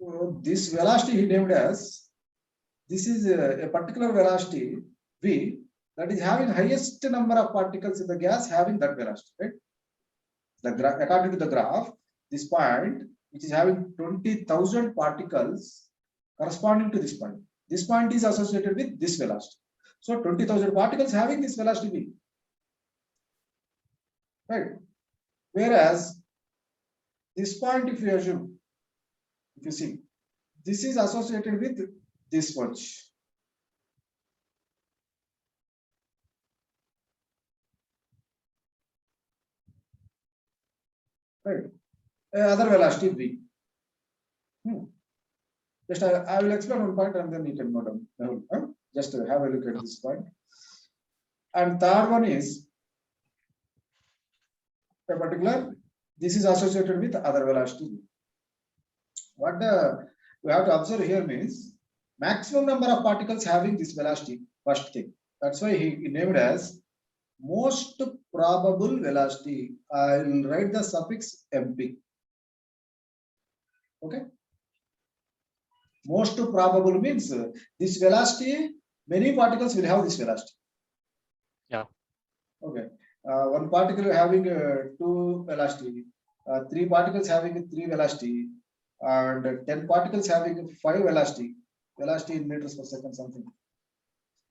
So this velocity he named as, this is a particular velocity v that is having highest number of particles in the gas having that velocity, right? According to the graph, this point which is having 20,000 particles corresponding to this point. This point is associated with this velocity. So 20,000 particles having this velocity v, right? Whereas this point, if you assume, if you see, this is associated with this much. Right. Other velocity v. Just I will explain one point and then you can go down. Just have a look at this point. And third one is a particular, this is associated with other velocity. What we have to observe here means maximum number of particles having this velocity, first thing. That's why he named as most probable velocity. I will write the suffix MP. Okay. Most probable means this velocity, many particles will have this velocity. Yeah. Okay. One particle having 2 velocity, 3 particles having 3 velocity, and 10 particles having 5 velocity in meters per second something.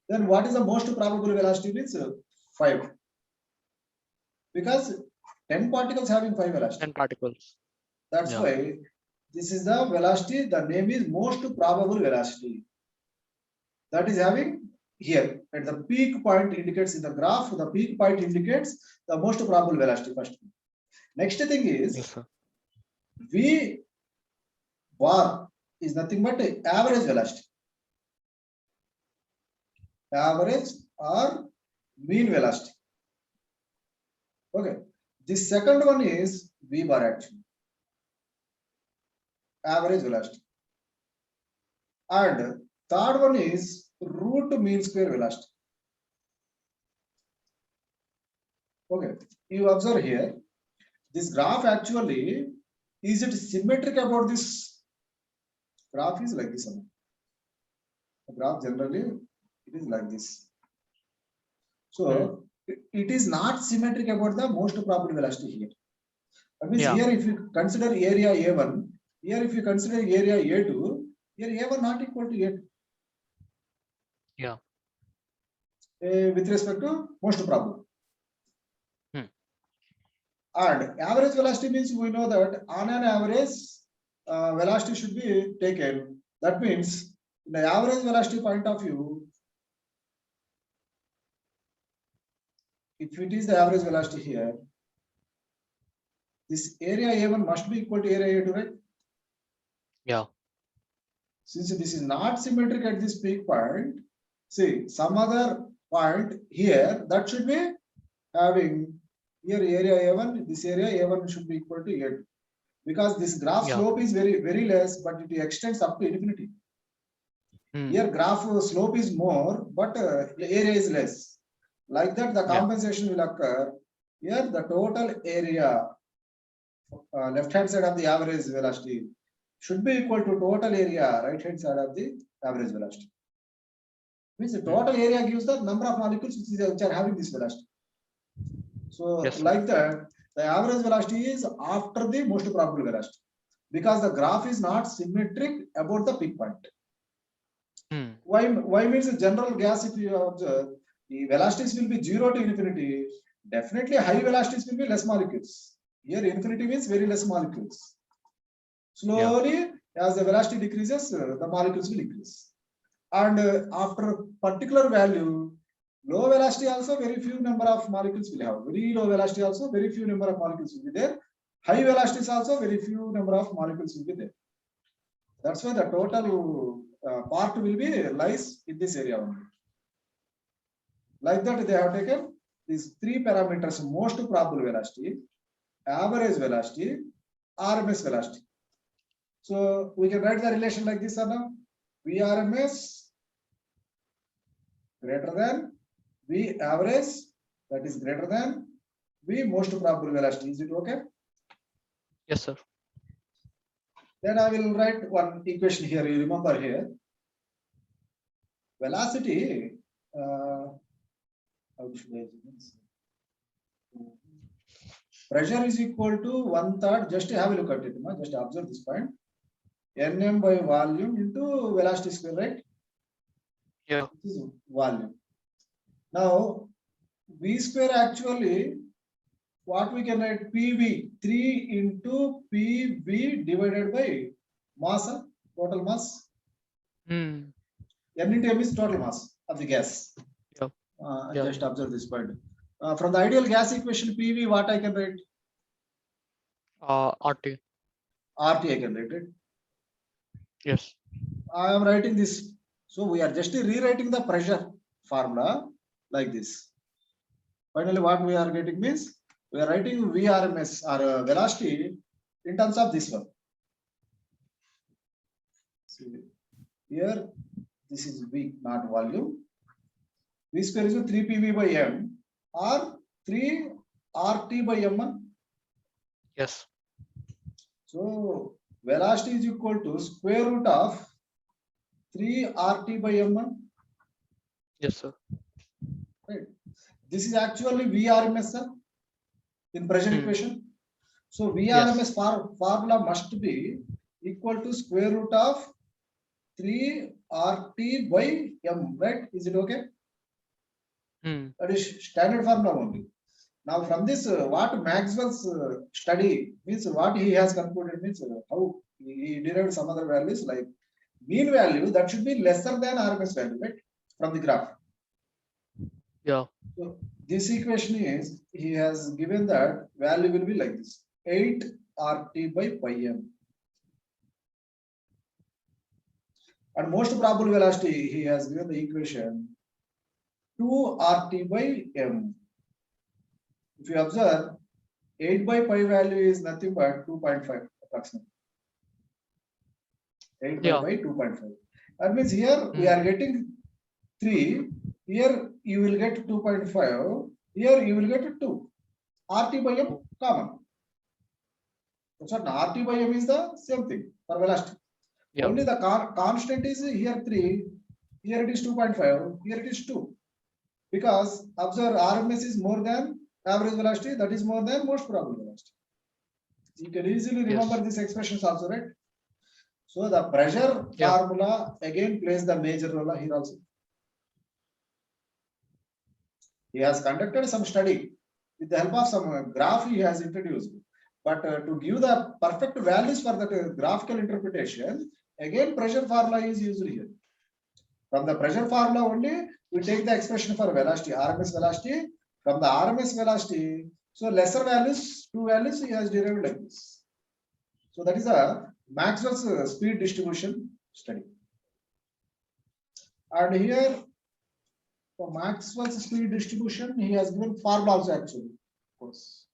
Then what is the most probable velocity means 5. Because 10 particles having 5 velocity. 10 particles. That's why this is the velocity, the name is most probable velocity. That is having here at the peak point indicates in the graph, the peak point indicates the most probable velocity first. Next thing is, Yes, sir. V bar is nothing but average velocity. Average or mean velocity. Okay. The second one is V bar actually. Average velocity. And third one is root mean square velocity. Okay. You observe here, this graph actually, is it symmetric about this? Graph is like this. The graph generally, it is like this. So, it is not symmetric about the most probable velocity here. That means here if you consider area A1, here if you consider area A2, here A1 not equal to A2. Yeah. With respect to most probable. And average velocity means we know that on an average velocity should be taken. That means in the average velocity point of view, if it is the average velocity here, this area A1 must be equal to area A2, right? Yeah. Since this is not symmetric at this peak point, see some other point here that should be having here area A1, this area A1 should be equal to A2. Because this graph slope is very less, but it extends up to infinity. Here graph slope is more, but area is less. Like that, the compensation will occur. Here the total area, left hand side of the average velocity should be equal to total area, right hand side of the average velocity. Means the total area gives the number of molecules which are having this velocity. So like that, The average velocity is after the most probable velocity, because the graph is not symmetric about the peak point. Why means the general gas, if you observe, the velocities will be 0 to infinity. Definitely high velocities will be less molecules. Here infinity means very less molecules. Slowly, as the velocity decreases, the molecules will increase. And after a particular value, low velocity also very few number of molecules will have. Very low velocity also very few number of molecules will be there. High velocities also very few number of molecules will be there. That's why the total part will be lies in this area only. Like that, they have taken these three parameters: most probable velocity, average velocity, RMS velocity. So we can write the relation like this, now. VRMS greater than V average, that is greater than V most probable velocity. Is it okay? Yes, sir. Then I will write one equation here. You remember here. Velocity. How should I do this? Pressure is equal to 1/3. Just have a look at it. Just observe this point. Nm by volume into velocity square, right? Yeah. This is volume. Now, V square actually, what we can write, PV, 3 into PV divided by mass, total mass. N into M is total mass of the gas. Just observe this point. From the ideal gas equation, PV, what I can write? RT. RT I can write it. Yes. I am writing this. So we are just rewriting the pressure formula like this. Finally, what we are getting means we are writing VRMS or velocity in terms of this one. See, here, this is V, not volume. V square is 3 PV by M or 3 RT by M1. Yes. So velocity is equal to square root of 3 RT by M1. Yes, sir. Right. This is actually VRMS, sir, in pressure equation. So VRMS formula must be equal to square root of 3 RT by M, right? Is it okay? That is standard formula only. Now from this, what Maxwell's study means, what he has concluded means, how he derived some other values like mean value that should be lesser than RMS value, right? From the graph. Yeah. So this equation is, he has given that value will be like this: 8 RT by pi M. And most probable velocity, he has given the equation 2 RT by M. If you observe, 8 by pi value is nothing but 2.5 approximately. 8 by pi 2.5. That means here we are getting 3. Here you will get 2.5. Here you will get 2. RT by M common. So RT by M is the same thing for velocity. Only the constant is here 3. Here it is 2.5. Here it is 2. Because observe, RMS is more than average velocity, that is more than most probable velocity. You can easily remember these expressions also, right? So the pressure formula again plays the major role here also. He has conducted some study with the help of some graph he has introduced. But to give the perfect values for the graphical interpretation, again pressure formula is used here. From the pressure formula only, we take the expression for velocity, RMS velocity. From the RMS velocity, so lesser values, 2 values he has derived like this. So that is a Maxwell's speed distribution study. And here, for Maxwell's speed distribution, he has given formula also actually. Of course,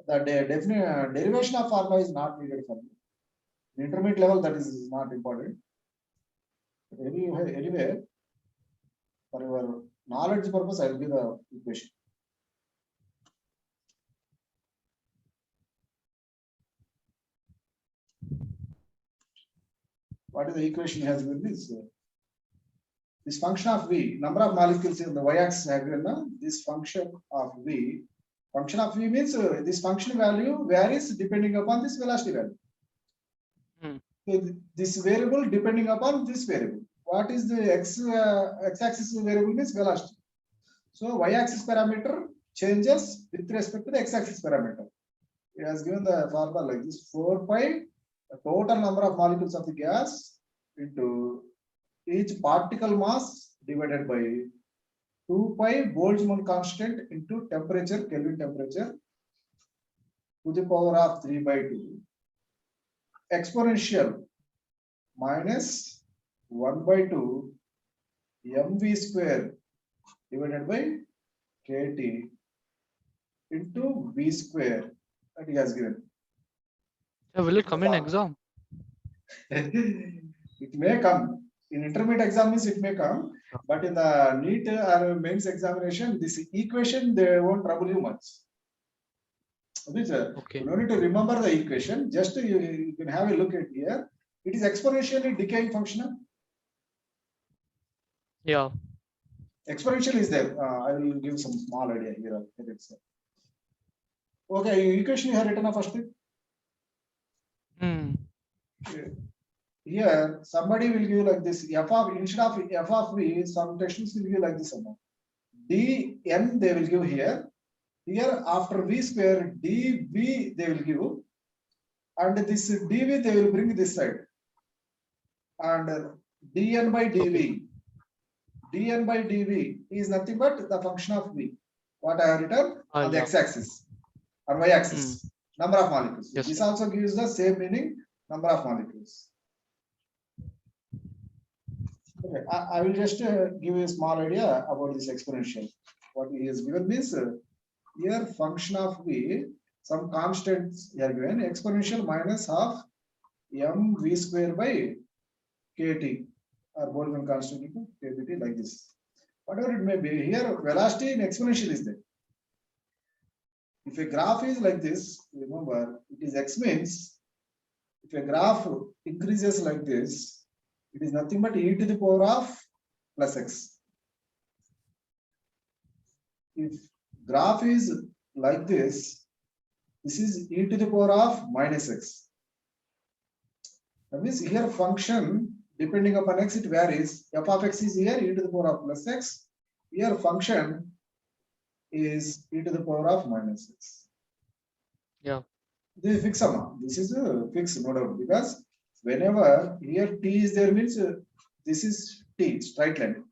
the derivation of formula is not needed for me. The intermediate level, that is not important. But anyway, for your knowledge purpose, I will give the equation. What is the equation he has given is this function of V, number of molecules in the y-axis diagram. This function of V Function of v means this function value varies depending upon this velocity value. Hmm. So this variable depending upon this variable. What is the x-axis variable means velocity. So y-axis parameter changes with respect to the x-axis parameter. It has given the formula like this: 4 pi the total number of molecules of the gas into each particle mass divided by 2 pi Boltzmann constant into temperature, Kelvin temperature, to the power of 3 by 2 exponential minus 1 by 2 mv square divided by kT into v square that he has given. Yeah, will it come in exam? It may come in intermediate exam means it may come, but in the NEET or mains examination, this equation they won't trouble you much. Okay. You don't need to remember the equation, just you can have a look at here. It is exponentially decaying function. Yeah. Exponential is there. I will give some small idea here. Okay, equation you have written up first. Hmm. Here, somebody will give like this. F of instead of f of v, some textbooks will give like this amount. dn they will give here. Here after v square dv they will give, and this dv they will bring this side, and dn by dv. dn by dv is nothing but the function of v. What I have written on the Yeah. x-axis or y-axis, number of molecules. Yes, This sir. also gives the same meaning, number of molecules. Okay, I will just give you a small idea about this exponential. What he has given means here function of v, some constants are given, exponential minus half mv square by kt or Boltzmann constant into kT like this. Whatever it may be, here velocity in exponential is there. If a graph is like this, remember it is x means if a graph increases like this, it is nothing but e to the power of plus x. If graph is like this is e to the power of minus x. That means here function depending upon x it varies. F of x is here e to the power of plus x. Here function is e to the power of minus x. Yeah. This is fixed sum. This is a fixed, no doubt, because whenever here t is there means this is t, straight line.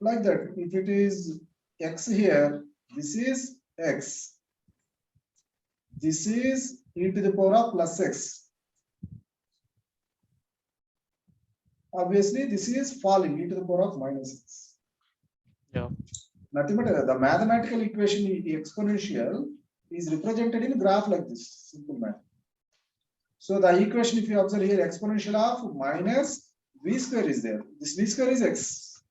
Like that, if it is x here, this is x. This is e to the power of plus x. Obviously, this is falling e to the power of minus x. Yeah. Nothing but the mathematical equation exponential is represented in graph like this, simple math. So the equation, if you observe here, exponential of minus v square is there. This v square is x.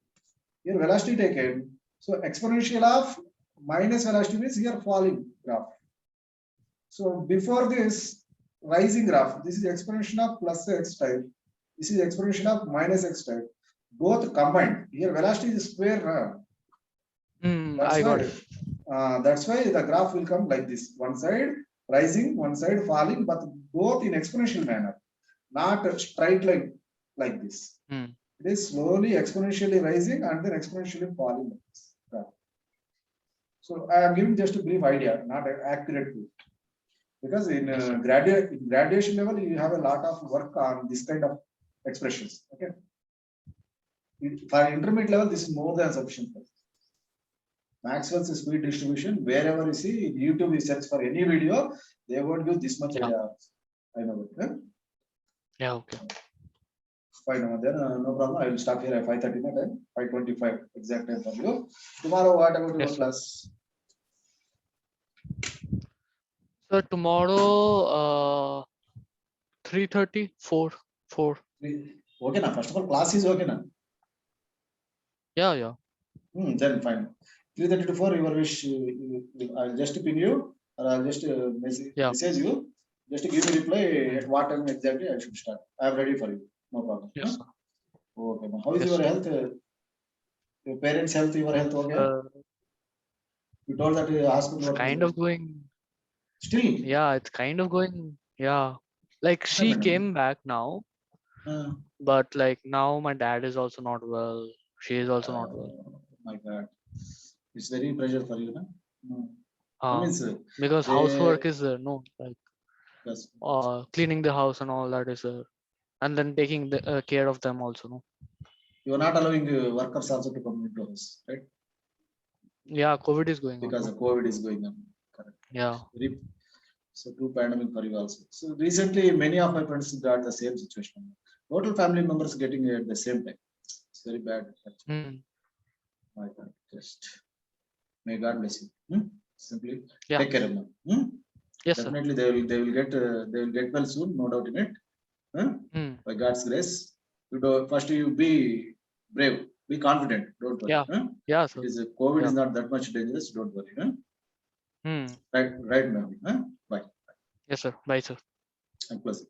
Here velocity taken. So exponential of minus velocity means here falling graph. So before this rising graph, this is exponential of plus x type. This is exponential of minus x type. Both combined. Here velocity is square. That's why the graph will come like this. One side rising, one side falling, but both in exponential manner, not a straight line like this. It is slowly exponentially rising and then exponentially falling like this. So I am giving just a brief idea, not an accurate proof. Because in graduation level, you have a lot of work on this kind of expressions. Okay. For intermediate level, this is more than sufficient. Maxwell's speed distribution, wherever you see in YouTube, you search for any video, they won't give this much idea. I know it. Yeah, okay. Fine, then no problem. I will stop here at 5:30 time, 5:25 exact time for you. Tomorrow, what about your class? So tomorrow, 3:30, 4. Okay, now first of all, class is okay now. Yeah. Then fine. 3:30 to 4, your wish. I'll just ping you, or I'll just message you. Just give me reply at what time exactly I should start. I'm ready for you. No problem. Yes, sir. Okay. How is your health? Your parents' health, your health, okay? You told that hospital It's work is kind of going, still. yeah, it's kind of going, yeah. Like she madam? came back now, but like now my dad is also not well. She is also not well. My God, it's very pressure for you, no? I Uh, mean, because housework is there, no, like yes, cleaning the house and all that is there, and then taking the care of them also, no. you are not allowing workers also to come into us, right? Yeah, COVID is going on, Because no? the COVID is going on. Correct. Yeah. So two pandemic for you also. So recently, many of my friends got the same situation. Total family members getting it at the same time. It's very bad. Actually. Hmm. My God, just may God bless you. Simply Yeah. take care of them. Yes, sir. Definitely, they will get well soon. No doubt in it. By God's grace, first you be brave, be confident. Don't worry. Yeah. Yeah, sir. It is COVID Yeah. is not that much dangerous. Don't worry. Hmm. Right, right now. Bye. Yes, sir. Bye, sir. I'm closing.